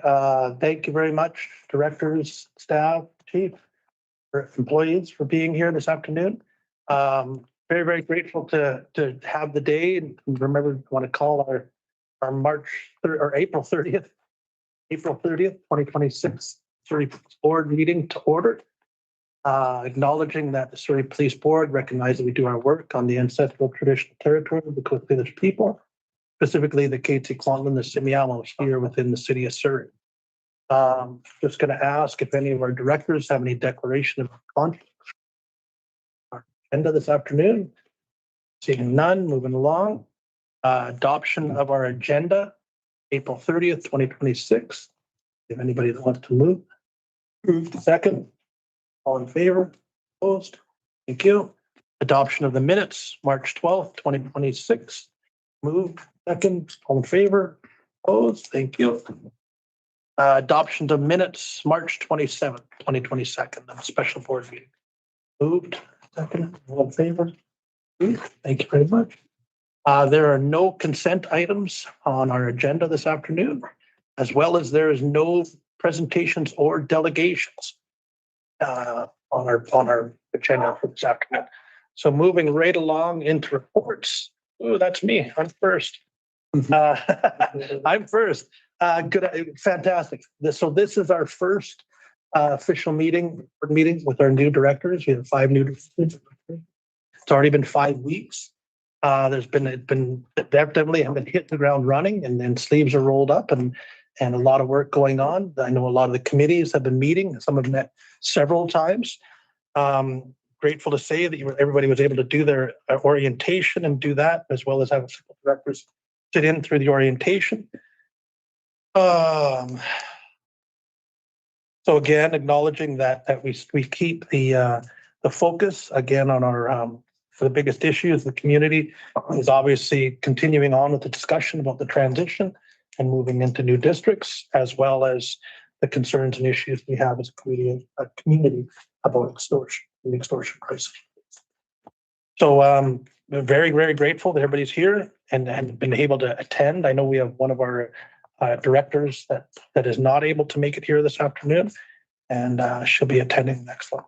Thank you very much, directors, staff, chief, employees for being here this afternoon. Very, very grateful to have the day, and remember, want to call our April 30th, 2026 Surrey Board meeting to order. Acknowledging that the Surrey Police Board recognizes we do our work on the ancestral traditional territory of the Coast Salish people, specifically the Kainai-Kwantlen, the Simiamo here within the city of Surrey. Just going to ask if any of our directors have any declaration of conflict. Our agenda this afternoon, seeing none, moving along. Adoption of our agenda, April 30th, 2026. If anybody that wants to move, second. All in favor? Opposed? Thank you. Adoption of the minutes, March 12th, 2026. Moved. Second. All in favor? Opposed? Thank you. Adoption of minutes, March 27th, 2022, the special board meeting. Moved. Second. All in favor? Thank you very much. There are no consent items on our agenda this afternoon, as well as there is no presentations or delegations on our agenda for this afternoon. So moving right along into reports. Oh, that's me. I'm first. I'm first. Good, fantastic. This is our first official meeting with our new directors. We have 5 new directors. It's already been 5 weeks. There's been definitely have been hitting the ground running, and then sleeves are rolled up, and a lot of work going on. I know a lot of the committees have been meeting. Some have met several times. Grateful to say that everybody was able to do their orientation and do that, as well as have directors sit in through the orientation. So again, acknowledging that we keep the focus again on our for the biggest issues. The community is obviously continuing on with the discussion about the transition and moving into new districts, as well as the concerns and issues we have as a community about extortion and the extortion crisis. So we're very, very grateful that everybody's here and been able to attend. I know we have one of our directors that is not able to make it here this afternoon, and she'll be attending the next one.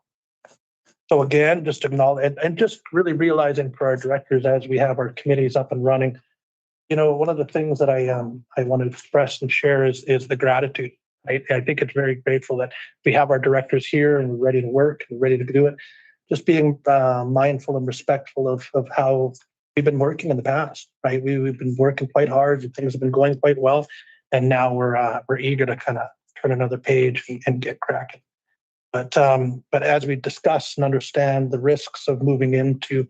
So again, just acknowledge and just really realizing for our directors as we have our committees up and running, you know, one of the things that I want to express and share is the gratitude. I think it's very grateful that we have our directors here and we're ready to work and ready to do it. Just being mindful and respectful of how we've been working in the past, right? We've been working quite hard and things have been going quite well. And now we're eager to kind of turn another page and get cracking. But as we discuss and understand the risks of moving into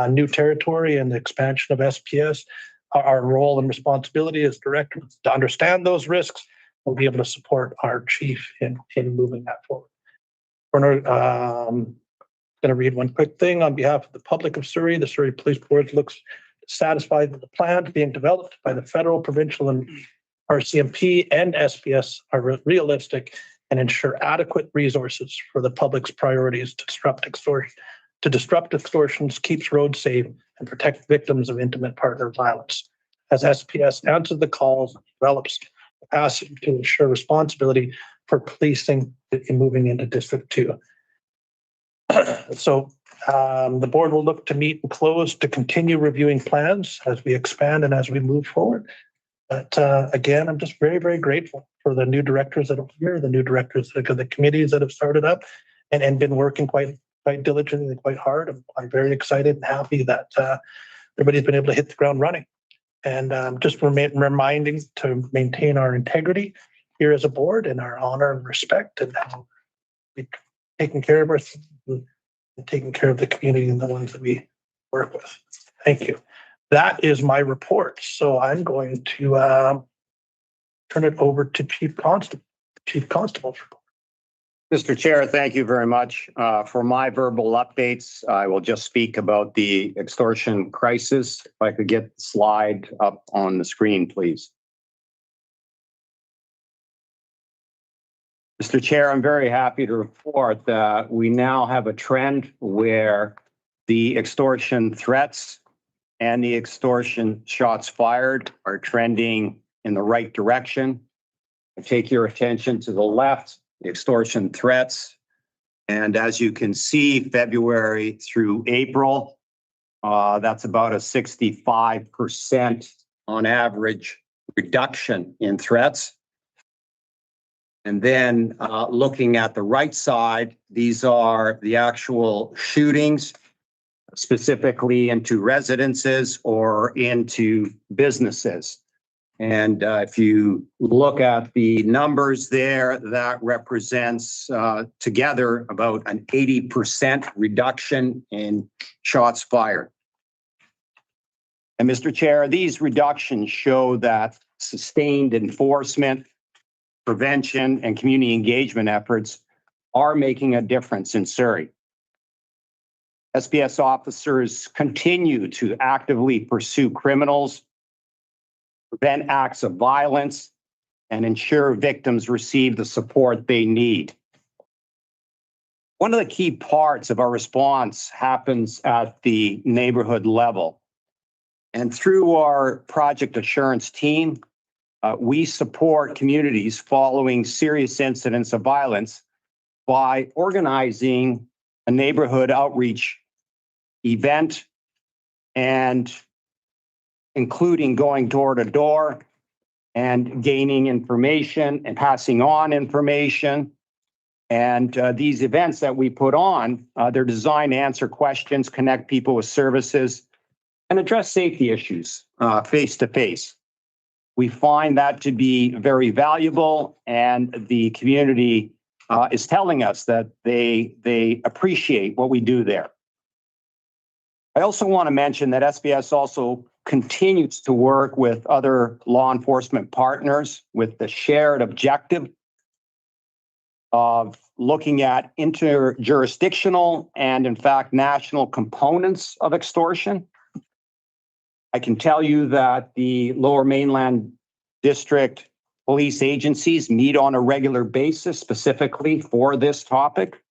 new territory and the expansion of SPS, our role and responsibility as directors to understand those risks. We'll be able to support our chief in moving that forward. We're going to read one quick thing on behalf of the public of Surrey. The Surrey Police Board looks satisfied that the plans being developed by the federal, provincial, and RCMP and SPS are realistic and ensure adequate resources for the public's priorities to disrupt extortions, keeps roads safe, and protect victims of intimate partner violence. As SPS answers the calls, develops capacity to ensure responsibility for policing in moving into District 2. So the board will look to meet and close to continue reviewing plans as we expand and as we move forward. But again, I'm just very, very grateful for the new directors that are here, the new directors, the committees that have started up and been working quite diligently and quite hard. I'm very excited and happy that everybody's been able to hit the ground running. And just reminding to maintain our integrity here as a board and our honor and respect, and how we taking care of ourselves and taking care of the community and the ones that we work with. Thank you. That is my report. So I'm going to turn it over to Chief Constable's report. Mr. Chair, thank you very much. For my verbal updates, I will just speak about the extortion crisis. If I could get the slide up on the screen, please. Mr. Chair, I'm very happy to report that we now have a trend where the extortion threats and the extortion shots fired are trending in the right direction. take your attention to the left, the extortion threats. And as you can see, February through April, that's about a 65% on average reduction in threats. And then looking at the right side, these are the actual shootings, specifically into residences or into businesses. And if you look at the numbers there, that represents together about an 80% reduction in shots fired. And Mr. Chair, these reductions show that sustained enforcement, prevention, and community engagement efforts are making a difference in Surrey. SPS officers continue to actively pursue criminals, prevent acts of violence, and ensure victims receive the support they need. One of the key parts of our response happens at the neighborhood level. And through our Project Assurance team, we support communities following serious incidents of violence by organizing a neighborhood outreach event and including going door to door and gaining information and passing on information. And these events that we put on, they're designed to answer questions, connect people with services, and address safety issues face to face. We find that to be very valuable, and the community is telling us that they appreciate what we do there. I also want to mention that SPS also continues to work with other law enforcement partners with the shared objective of looking at interjurisdictional and, in fact, national components of extortion. I can tell you that the Lower Mainland District police agencies meet on a regular basis specifically for this topic.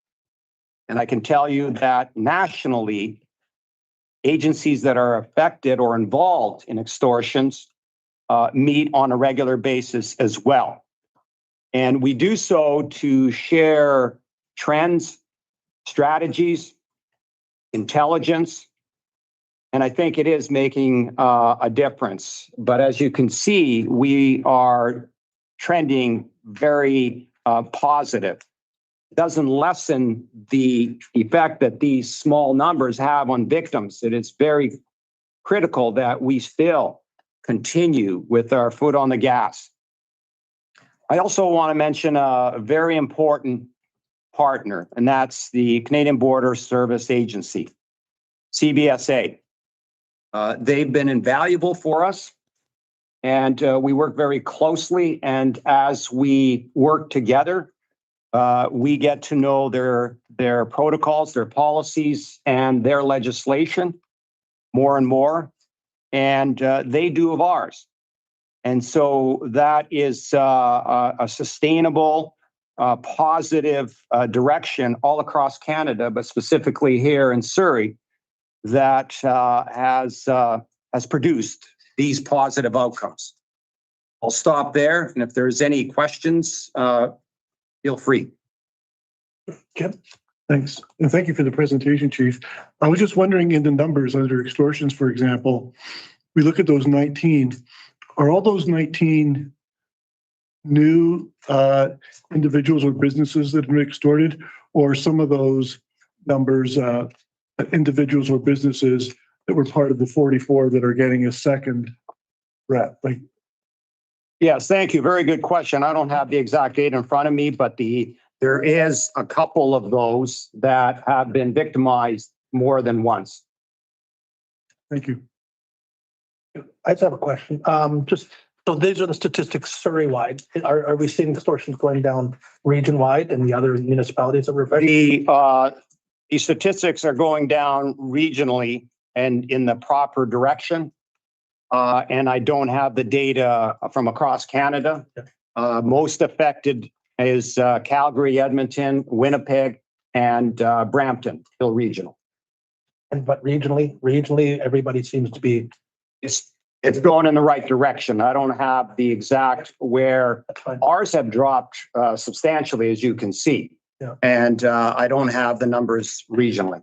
And I can tell you that nationally, agencies that are affected or involved in extortions meet on a regular basis as well. And we do so to share trends, strategies, intelligence, and I think it is making a difference. But as you can see, we are trending very positive. It doesn't lessen the effect that these small numbers have on victims. It is very critical that we still continue with our foot on the gas. I also want to mention a very important partner, and that's the Canadian Border Service Agency, CBSA. They've been invaluable for us, and we work very closely. And as we work together, we get to know their protocols, their policies, and their legislation more and more, and they do of ours. And so that is a sustainable, positive direction all across Canada, but specifically here in Surrey, that has produced these positive outcomes. I'll stop there, and if there's any questions, feel free. Yep, thanks. And thank you for the presentation, Chief. I was just wondering, in the numbers under extortions, for example, we look at those 19. Are all those 19 new individuals or businesses that have been extorted, or some of those numbers individuals or businesses that were part of the 44 that are getting a second threat? Like, yes, thank you. Very good question. I don't have the exact data in front of me, but there is a couple of those that have been victimized more than once. thank you. I just have a question. So these are the statistics Surrey-wide. Are we seeing extortions going down region-wide in the other municipalities that we're affected? The statistics are going down regionally and in the proper direction. And I don't have the data from across Canada. Most affected is Calgary, Edmonton, Winnipeg, and Brampton, Hill Regional. But regionally, everybody seems to be. It's It's going in the right direction. I don't have the exact where That's fine. ours have dropped substantially, as you can see. Yeah. And I don't have the numbers regionally.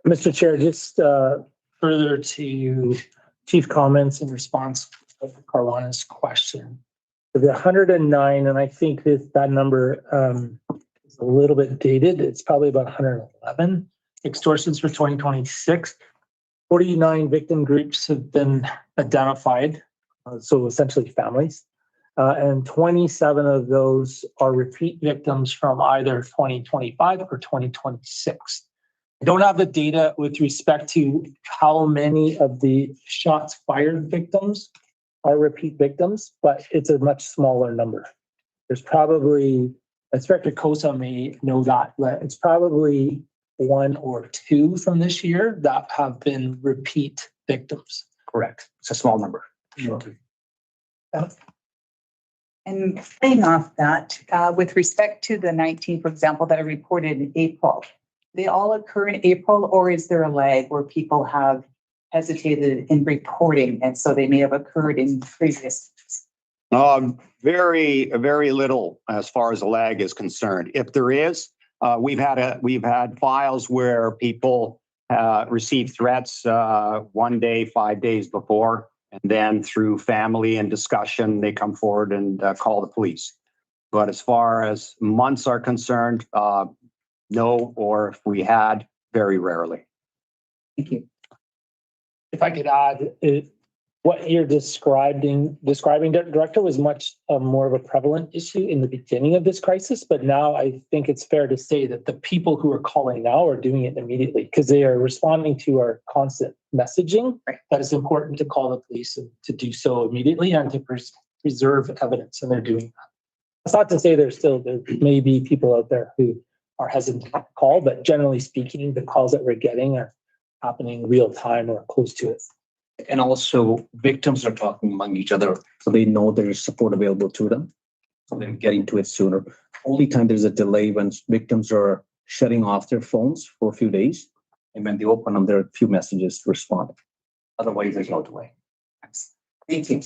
Mr. Chair, just further to chief comments in response to Caruana's question. The 109, and I think that number is a little bit dated. It's probably about 111 extortions for 2026. 49 victim groups have been identified, so essentially families. And 27 of those are repeat victims from either 2025 or 2026. I don't have the data with respect to how many of the shots fired victims are repeat victims, but it's a much smaller number. There's probably, Inspector Cosa may know that, but it's probably 1 or 2 from this year that have been repeat victims. Correct. It's a small number. And playing off that, with respect to the 19, for example, that are reported in April, they all occur in April, or is there a lag where people have hesitated in reporting and so they may have occurred in previous? Very little as far as a lag is concerned. If there is, we've had files where people received threats 1 day, 5 days before, and then through family and discussion, they come forward and call the police. But as far as months are concerned, no, or if we had, very rarely. Thank you. If I could add, what you're describing, Director, was much more of a prevalent issue in the beginning of this crisis. But now I think it's fair to say that the people who are calling now are doing it immediately because they are responding to our constant messaging. Right. That it's important to call the police and to do so immediately and to preserve evidence. And they're doing that. That's not to say there may be people out there who are hesitant to call, but generally speaking, the calls that we're getting are happening real time or close to it. And also victims are talking among each other, so they know there is support available to them. So they're getting to it sooner. Only time there's a delay when victims are shutting off their phones for a few days. And when they open them, there are a few messages to respond. Otherwise, there's no delay. Thank you.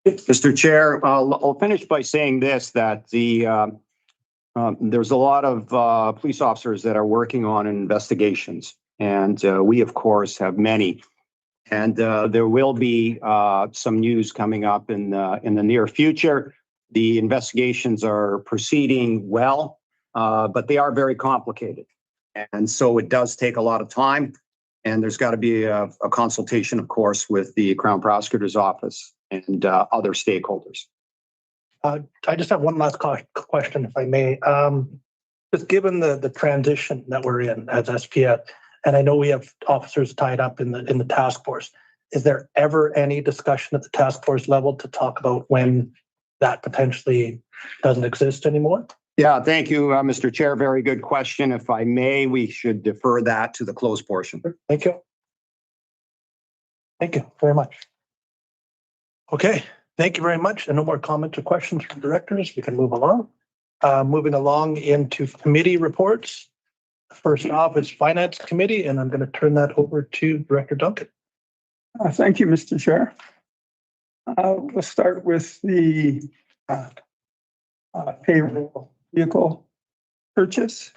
Mr. Chair, I'll finish by saying this, that there's a lot of police officers that are working on investigations, and we, of course, have many. And there will be some news coming up in the near future. The investigations are proceeding well, but they are very complicated. And so it does take a lot of time. And there's got to be a consultation, of course, with the Crown Prosecutor's Office and other stakeholders. I just have one last question, if I may. Just given the transition that we're in as SPF, and I know we have officers tied up in the task force, is there ever any discussion at the task force level to talk about when that potentially doesn't exist anymore? Yeah, thank you, Mr. Chair. Very good question. If I may, we should defer that to the closed portion. Thank you. Thank you very much. Okay, thank you very much. And no more comments or questions from directors. We can move along. Moving along into committee reports. First off is Finance Committee, and I'm going to turn that over to Director Duncan. Thank you, Mr. Chair. We'll start with the payroll vehicle purchase.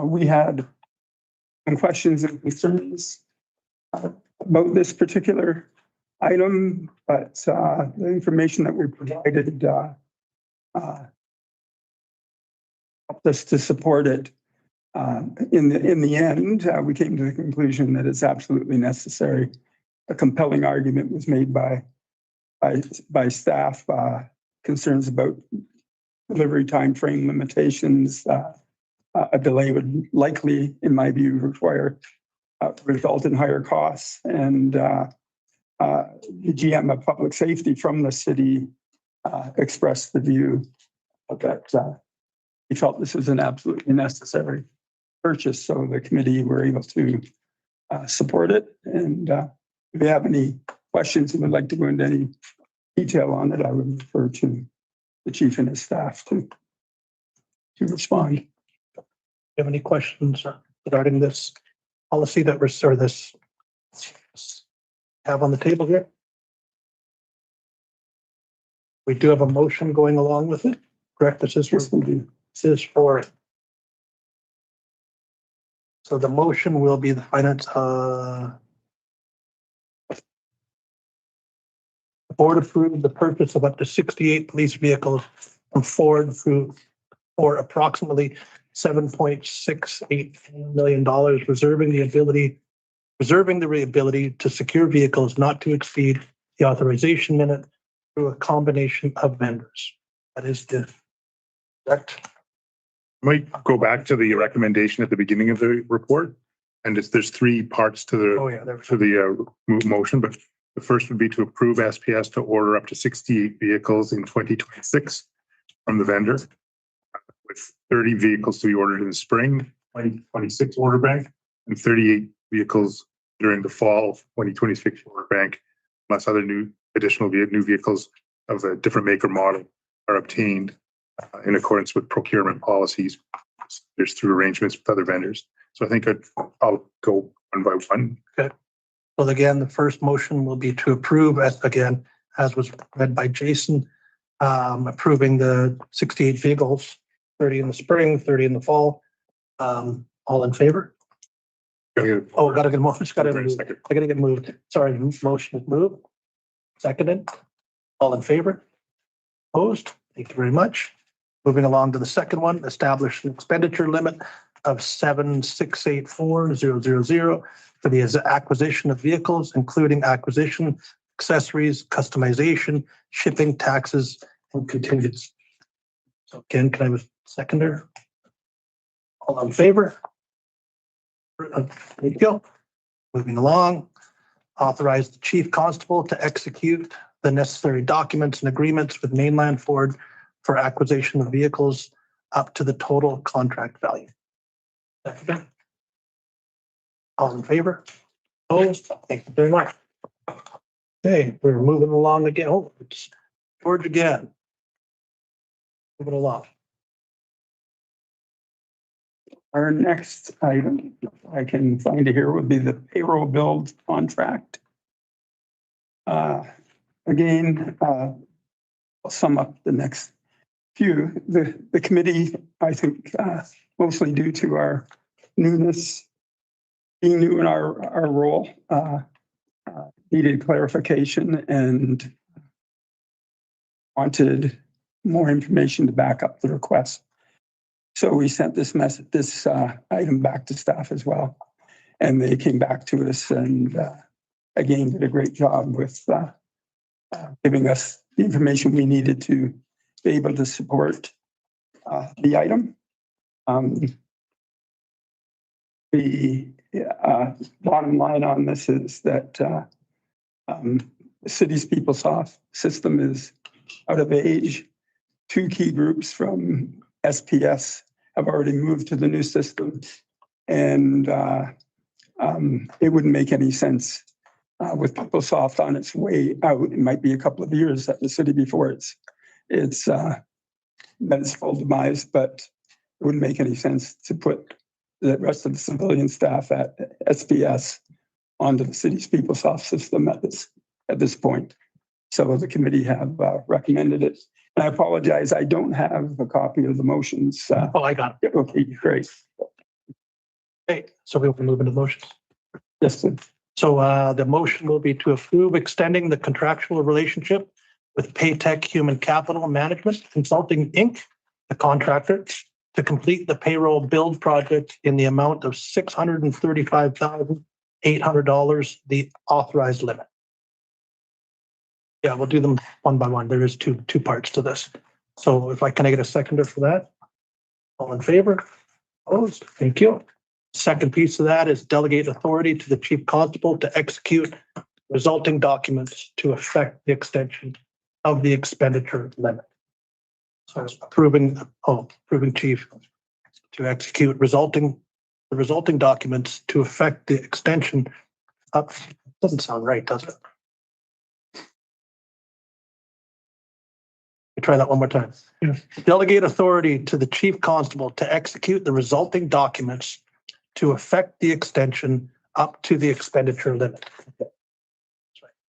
We had some questions and concerns about this particular item, but the information that we provided helped us to support it. In the end, we came to the conclusion that it's absolutely necessary. A compelling argument was made by staff, concerns about delivery time frame limitations. A delay would likely, in my view, result in higher costs. And the GM of Public Safety from the city expressed the view that he felt this was an absolutely necessary purchase. So the committee were able to support it. And if you have any questions and would like to go into any detail on it, I would refer to the chief and his staff to respond. Do you have any questions regarding this policy that we're, or this have on the table here? We do have a motion going along with it, correct? This is for, Yes, we do. this is for. So the motion will be the finance, the board approved the purchase of up to 68 police vehicles from Ford for approximately $7.68 million, reserving the ability to secure vehicles not to exceed the authorization limit through a combination of vendors. That is the correct. Might go back to the recommendation at the beginning of the report. And there's three parts to Oh, the, yeah, there. to the motion, but the first would be to approve SPS to order up to 68 vehicles in 2026 from the vendor, with 30 vehicles to be ordered in the spring, 2026 order bank, and 38 vehicles during the fall 2026 order bank, unless other new vehicles of a different make or model are obtained in accordance with procurement policies. There's through arrangements with other vendors. So I think I'll go one by one. So again, the first motion will be to approve, as was read by Jason, approving the 68 vehicles, 30 in the spring, 30 in the fall. All in favor? Oh, gotta get motion, I gotta get moved. Sorry, motion is moved. Seconded. All in favor? Opposed? Thank you very much. Moving along to the second one, establish an expenditure limit of $7,684,000 for the acquisition of vehicles, including acquisition, accessories, customization, shipping, taxes, and contingency. So again, can I have a seconder? All in favor? Thank you. Moving along, authorize the chief constable to execute the necessary documents and agreements with Mainland Ford for acquisition of vehicles up to the total contract value. Second. All in favor? Opposed? Thank you very much. Okay, we're moving along again. Oh, it's George again. Moving along. Our next item, if I can find it here, would be the payroll build contract. Again, I'll sum up the next few. The committee, I think, mostly due to our newness, being new in our role, needed clarification and wanted more information to back up the request. So we sent this item back to staff as well. And they came back to us and again, did a great job with giving us the information we needed to be able to support the item. The bottom line on this is that the city's PeopleSoft system is out of age. Two key groups from SPS have already moved to the new system, and it wouldn't make any sense with PeopleSoft on its way out. It might be a couple of years at the city before it's met its full demise, but it wouldn't make any sense to put the rest of the civilian staff at SPS onto the city's PeopleSoft system at this point. So the committee have recommended it. And I apologize, I don't have a copy of the motions. Oh, I got it. Okay, great. Okay, so we will move into motions. Yes, please. So the motion will be to approve extending the contractual relationship with Paytech Human Capital Management Consulting, Inc., the contractor, to complete the payroll build project in the amount of $635,800, the authorized limit. Yeah, we'll do them one by one. There is two parts to this. So if I can I get a seconder for that? All in favor? Opposed? Thank you. Second piece of that is delegate authority to the chief constable to execute resulting documents to affect the extension of the expenditure limit. So approving chief to execute the resulting documents to affect the extension up. Doesn't sound right, does it? Try that one more time. Yeah. Delegate authority to the chief constable to execute the resulting documents to affect the extension up to the expenditure limit.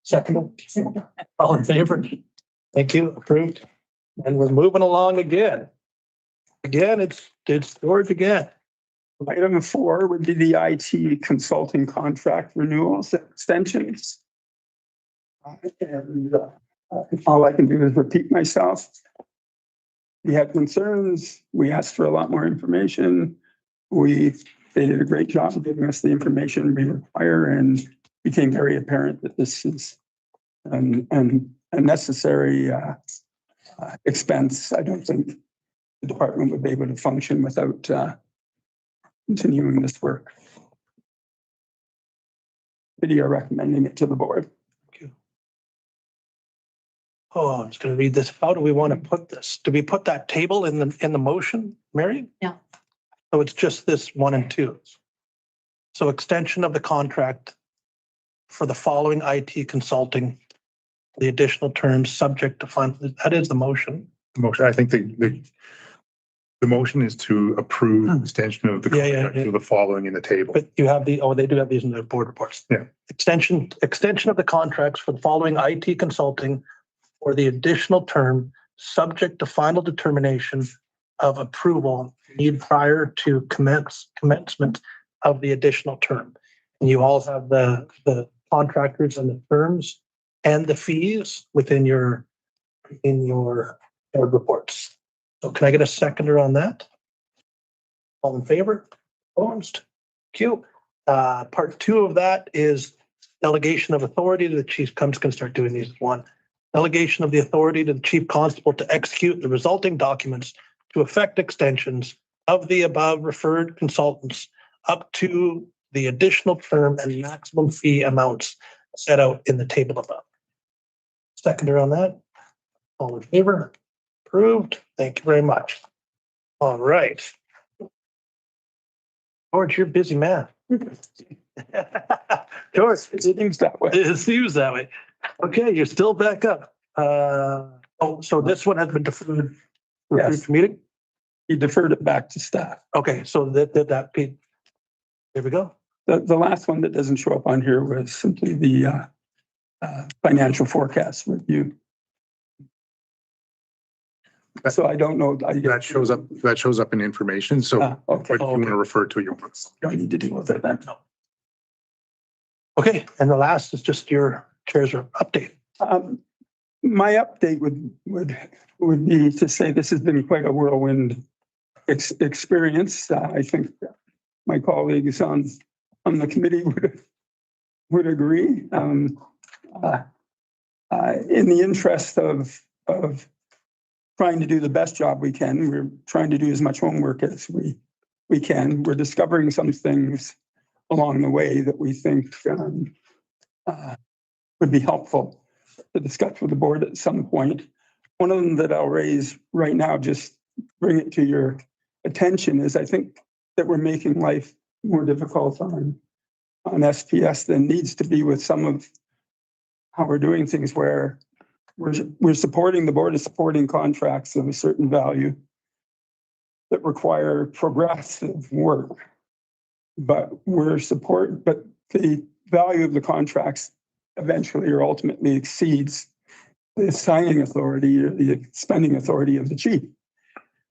Second, all in favor? Thank you, approved. And we're moving along again. Again, it's George again. Item 4 would be the IT consulting contract renewals and extensions. And all I can do is repeat myself. We had concerns. We asked for a lot more information. They did a great job of giving us the information we require, and became very apparent that this is a necessary expense. I don't think the department would be able to function without continuing this work. Committee are recommending it to the board. Oh, I'm just gonna read this. How do we want to put this? Do we put that table in the motion, Mary? No. So it's just this 1 and 2. So extension of the contract for the following IT consulting, the additional terms subject to fund, that is the motion. Motion, I think the motion is to approve extension of the contract to the following in the table. But you have they do have these in their board reports. Yeah. Extension of the contracts for the following IT consulting or the additional term subject to final determination of approval need prior to commencement of the additional term. And you all have the contractors and the terms and the fees within your board reports. So can I get a seconder on that? All in favor? Opposed? Q. Part 2 of that is delegation of authority to the chief. Can start doing these. 1. Delegation of the authority to the chief constable to execute the resulting documents to effect extensions of the above referred consultants up to the additional term and maximum fee amounts set out in the table above. Seconder on that? All in favor? Approved. Thank you very much. All right. George, you're a busy man. George, It seems that way. it seems that way. Okay, you're still back up. So this one has been deferred for Yes. future meeting? He deferred it back to staff. Okay, so that there we go. The last one that doesn't show up on here was simply the financial forecast review. So I don't know. That shows up in information. So Okay, what do you want to refer to your? don't need to deal with it then. Okay, and the last is just your chair's update. My update would be to say this has been quite a whirlwind experience. I think my colleagues on the committee would agree. In the interest of trying to do the best job we can, we're trying to do as much homework as we can. We're discovering some things along the way that we think would be helpful to discuss with the board at some point. One of them that I'll raise right now, just bring it to your attention, is I think that we're making life more difficult on SPS than needs to be with some of how we're doing things, where we're supporting, the board is supporting contracts of a certain value that require progressive work. But the value of the contracts eventually or ultimately exceeds the signing authority or the spending authority of the chief.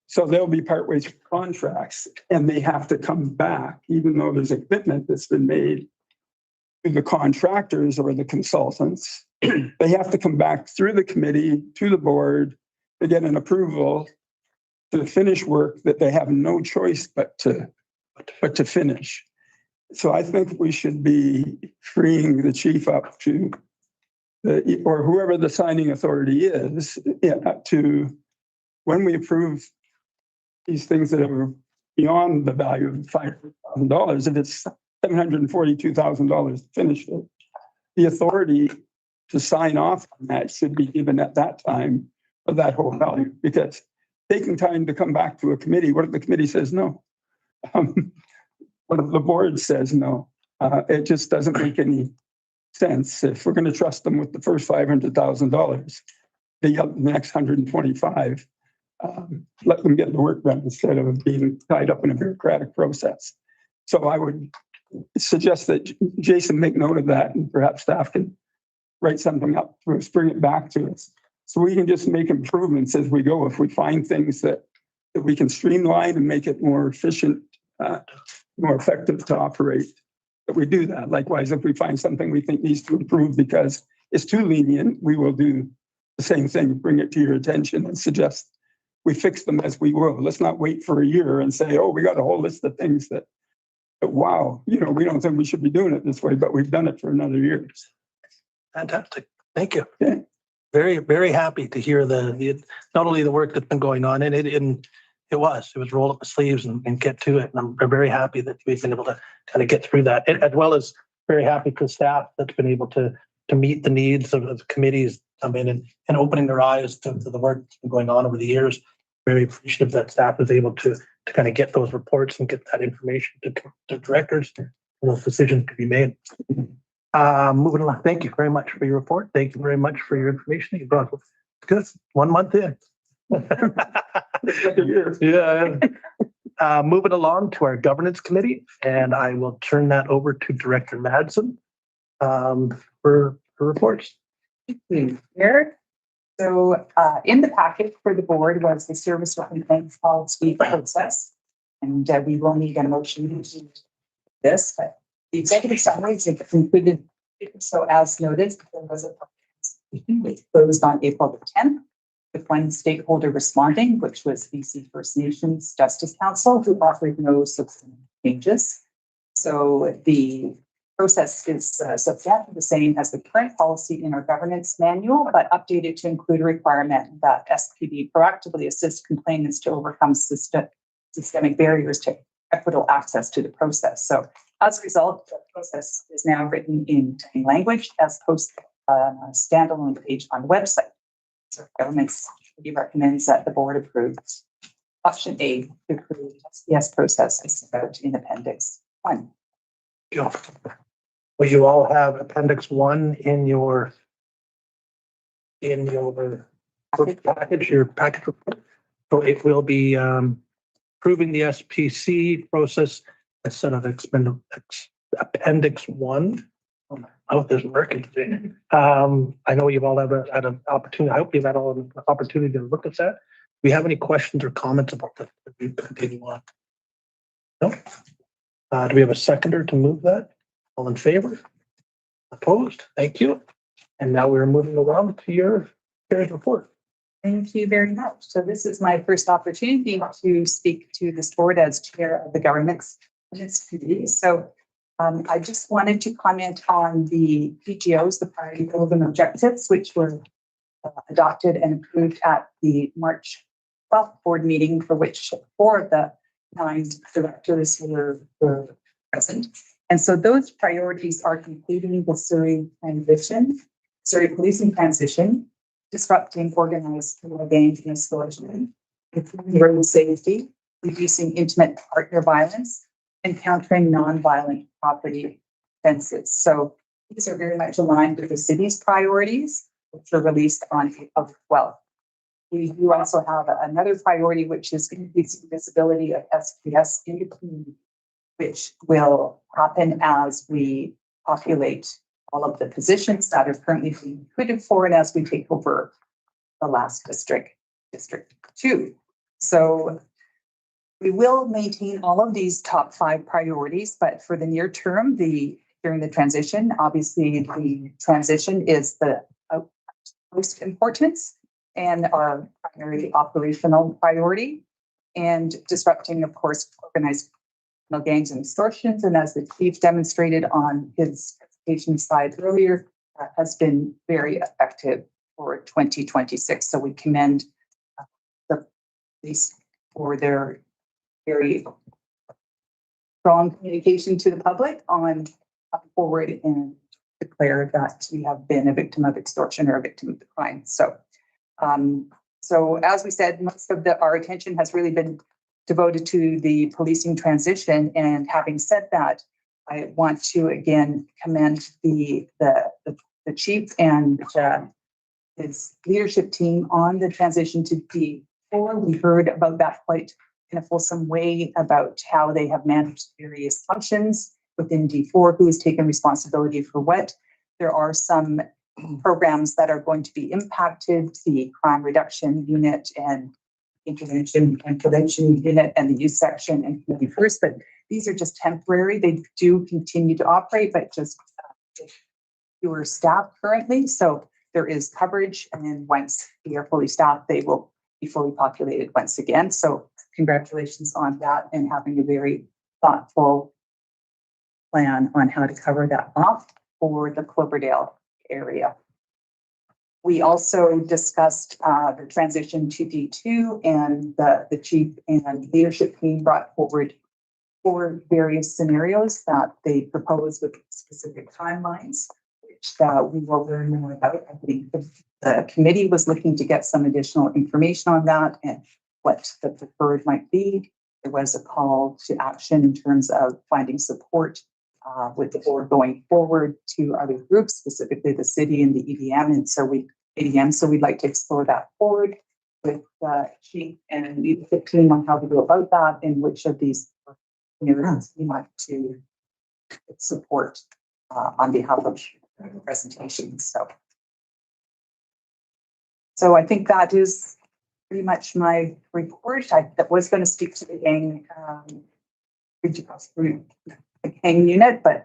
So they'll be partway through contracts and they have to come back, even though there's a commitment that's been made to the contractors or the consultants. They have to come back through the committee to the board to get an approval to finish work that they have no choice but to finish. So I think we should be freeing the chief up to, or whoever the signing authority is, to, when we approve these things that are beyond the value of $5,000, if it's $742,000 to finish it, the authority to sign off on that should be given at that time for that whole value, because taking time to come back to a committee, what if the committee says no? What if the board says no? It just doesn't make any sense. If we're going to trust them with the first $500,000, the next 125, let them get the work done instead of being tied up in a bureaucratic process. So I would suggest that Jason make note of that and perhaps staff can write something up for us, bring it back to us. So we can just make improvements as we go. If we find things that we can streamline and make it more efficient, more effective to operate, that we do that. Likewise, if we find something we think needs to improve because it's too lenient, we will do the same thing, bring it to your attention and suggest we fix them as we will. Let's not wait for a year and say, oh, we got a whole list of things that wow, we don't think we should be doing it this way, but we've done it for another year. Fantastic. Thank you. Yeah. Very, very happy to hear the not only the work that's been going on and it was roll up the sleeves and get to it. And I'm very happy that we've been able to kind of get through that, as well as very happy for staff that's been able to meet the needs of the committees come in and opening their eyes to the work that's been going on over the years. Very appreciative that staff is able to kind of get those reports and get that information to directors and those decisions to be made. Moving along, thank you very much for your report. Thank you very much for your information that you brought. Good. 1 month in. Yeah. Moving along to our governance committee, and I will turn that over to Director Madsen for reports. Here. So in the packet for the board was the service complaints policy process, and we will need a motion to this, but the executive summary is included. So as noted, there was a it closed on April the 10th with one stakeholder responding, which was BC First Nations Justice Council, who offered no substantive changes. So the process is substantially the same as the current policy in our governance manual, but updated to include a requirement that SPD proactively assist complainants to overcome systemic barriers to equitable access to the process. So as a result, the process is now written in plain language as posted on a standalone page on the website. So governance recommends that the board approves option A to approve the SPS process as set out in Appendix 1. Well, you all have Appendix 1 in your package, your package report. So it will be approving the SPC process as set of Appendix 1. I hope this is working today. I know you've all had an opportunity. I hope you've had all an opportunity to look at that. Do we have any questions or comments about that? We continue on. No. Do we have a seconder to move that? All in favor? Opposed? Thank you. And now we're moving along to your chair's report. Thank you very much. So this is my first opportunity to speak to this board as chair of the governance committee. So I just wanted to comment on the PGOs, the priority goals and objectives, which were adopted and approved at the March 12th board meeting, for which 4 of the 9 directors were present. And so those priorities are completing the Surrey policing transition, disrupting organized criminal gangs and extortion, improving road safety, reducing intimate partner violence, and countering nonviolent property offenses. So these are very much aligned with the city's priorities, which were released on April 12th. We do also have another priority, which is increasing visibility of SPS in the community, which will happen as we populate all of the positions that are currently being recruited for and as we take over the last district 2. So we will maintain all of these top 5 priorities, but for the near term, during the transition, obviously the transition is the most importance and our primary operational priority, and disrupting, of course, organized criminal gangs and extortions. And as the chief demonstrated on his presentation slide earlier, that has been very effective for 2026. So we commend the police for their very strong communication to the public on coming forward and declare that we have been a victim of extortion or a victim of the crime. So as we said, most of our attention has really been devoted to the policing transition. And having said that, I want to again commend the chief and his leadership team on the transition to P4. We heard about that quite in a fulsome way about how they have managed various functions within D4, who has taken responsibility for what. There are some programs that are going to be impacted, the crime reduction unit and intervention and prevention unit and the youth section and community first, but these are just temporary. They do continue to operate, but just fewer staff currently. So there is coverage, and then once we are fully staffed, they will be fully populated once again. So congratulations on that and having a very thoughtful plan on how to cover that off for the Cloverdale area. We also discussed the transition to D2, and the chief and leadership team brought forward 4 various scenarios that they proposed with specific timelines, which we will learn more about. I think the committee was looking to get some additional information on that and what the preferred might be. There was a call to action in terms of finding support with the board going forward to other groups, specifically the city and the EDM. And so we'd like to explore that forward with chief and leadership team on how to go about that and which of these areas we want to support on behalf of the presentation. So I think that is pretty much my report. I was going to speak to the gang unit, but I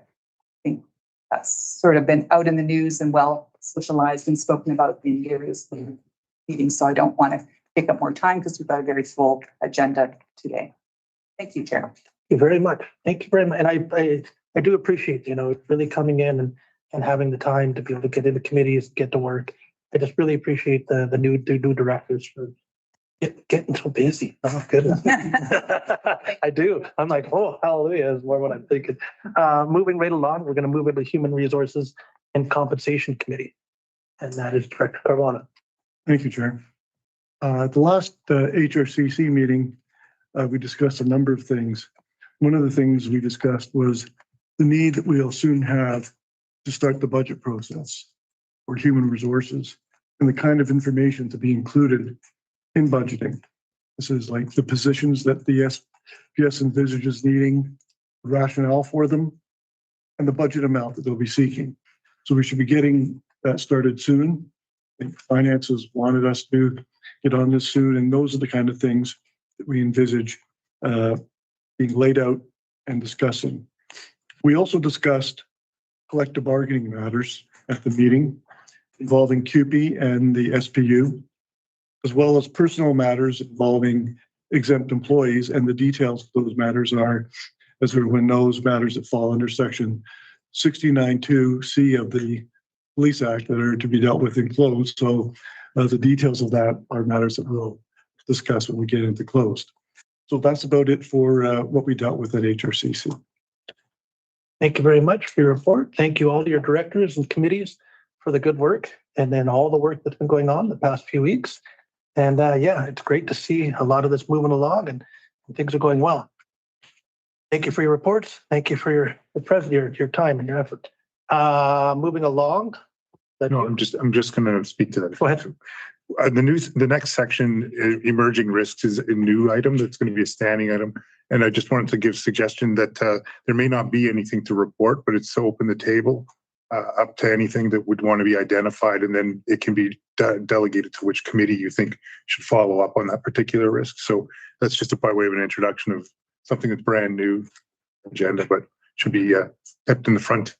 think that's sort of been out in the news and well socialized and spoken about in various meetings. So I don't want to take up more time because we've got a very full agenda today. Thank you, Chair. Thank you very much. Thank you very much. And I do appreciate, really coming in and having the time to be able to get into committees, get to work. I just really appreciate the new directors for getting so busy. Oh, goodness. I do. I'm like, oh, hallelujah is more what I'm thinking. Moving right along, we're going to move into Human Resources and Compensation Committee. And that is Director Caruana. Thank you, Chair. At the last HRCC meeting, we discussed a number of things. One of the things we discussed was the need that we'll soon have to start the budget process for human resources and the kind of information to be included in budgeting. This is like the positions that the SPS envisages needing, rationale for them, and the budget amount that they'll be seeking. So we should be getting that started soon. I think finance has wanted us to get on this soon, and those are the kind of things that we envisage being laid out and discussing. We also discussed collective bargaining matters at the meeting involving CUPE and the SPU, as well as personal matters involving exempt employees, and the details of those matters are, as everyone knows, matters that fall under section 69(2)C of the Police Act that are to be dealt with in closed. So the details of that are matters that we'll discuss when we get into closed. So that's about it for what we dealt with at HRCC. Thank you very much for your report. Thank you all to your directors and committees for the good work, and then all the work that's been going on the past few weeks. And it's great to see a lot of this moving along and things are going well. Thank you for your reports. Thank you for your time and your effort. Moving along. No, I'm just going to speak to that. Go ahead. The next section, emerging risks, is a new item that's going to be a standing item. And I just wanted to give suggestion that there may not be anything to report, but it's to open the table up to anything that would want to be identified, and then it can be delegated to which committee you think should follow up on that particular risk. So that's just by way of an introduction of something that's brand new agenda, but should be kept in the front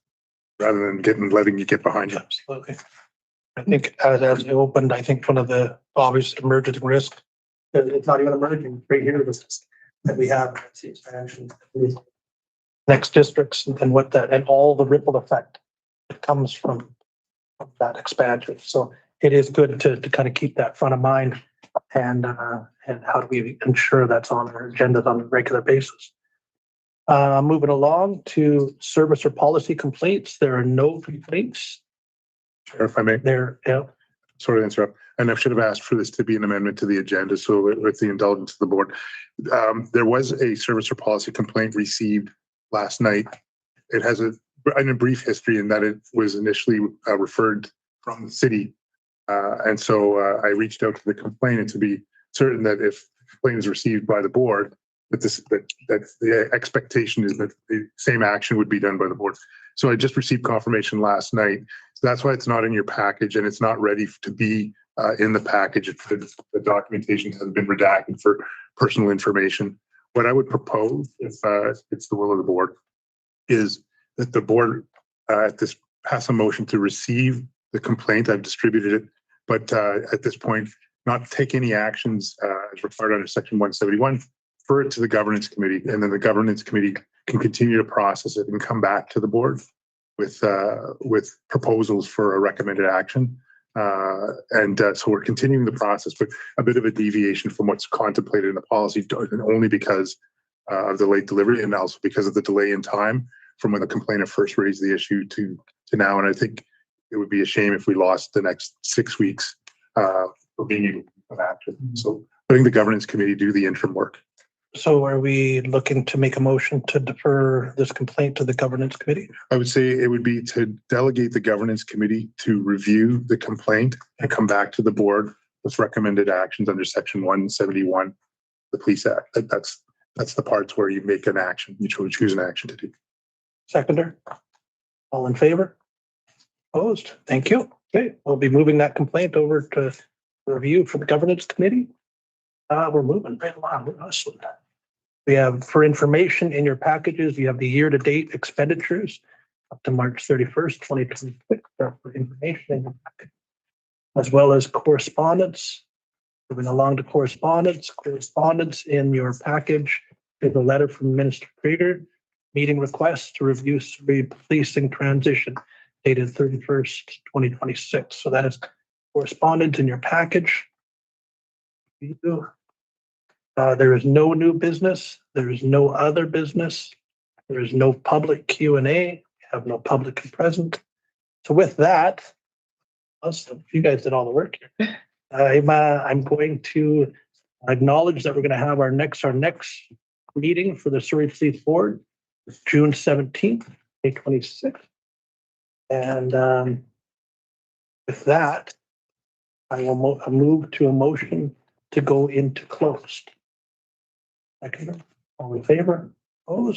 rather than letting you get behind you. Absolutely. I think as it opened, I think one of the obvious emerging risks, it's not even emerging, right here, that we have the expansion, next districts and what that, and all the ripple effect that comes from that expansion. So it is good to kind of keep that front of mind, and how do we ensure that's on our agendas on a regular basis. Moving along to service or policy complaints. There are no complaints. Chair, if I may. Sorry to interrupt. And I should have asked for this to be an amendment to the agenda. So with the indulgence of the board, there was a service or policy complaint received last night. It has a brief history in that it was initially referred from the city. And so I reached out to the complainant to be certain that if the complaint is received by the board, that the expectation is that the same action would be done by the board. So I just received confirmation last night. So that's why it's not in your package and it's not ready to be in the package. The documentation has been redacted for personal information. What I would propose, if it's the will of the board, is that the board pass a motion to receive the complaint. I've distributed it, but at this point, not take any actions as required under section 171, refer it to the governance committee, and then the governance committee can continue to process it and come back to the board with proposals for a recommended action. So we're continuing the process, but a bit of a deviation from what's contemplated in the policy, only because of the late delivery and also because of the delay in time from when the complainant first raised the issue to now. And I think it would be a shame if we lost the next 6 weeks for being able to come action. So letting the governance committee do the interim work. So are we looking to make a motion to defer this complaint to the governance committee? I would say it would be to delegate the governance committee to review the complaint and come back to the board with recommended actions under section 171, the Police Act. That's the parts where you make an action, you choose an action to do. Seconder? All in favor? Opposed? Thank you. Okay, we'll be moving that complaint over to review for the governance committee. We're moving right along. We're hustling. We have, for information in your packages, you have the year-to-date expenditures up to March 31st, 2026, for information in your package, as well as correspondence. Moving along to correspondence. Correspondence in your package is a letter from Minister Krieger, meeting request to review policing transition dated 31st, 2026. So that is correspondence in your package. There is no new business. There is no other business. There is no public Q&A. We have no public present. So with that, awesome. You guys did all the work here. I'm going to acknowledge that we're going to have our next meeting for the Surrey Police Board, June 17th, 2026. And with that, I will move to a motion to go into closed. Second, all in favor? Opposed?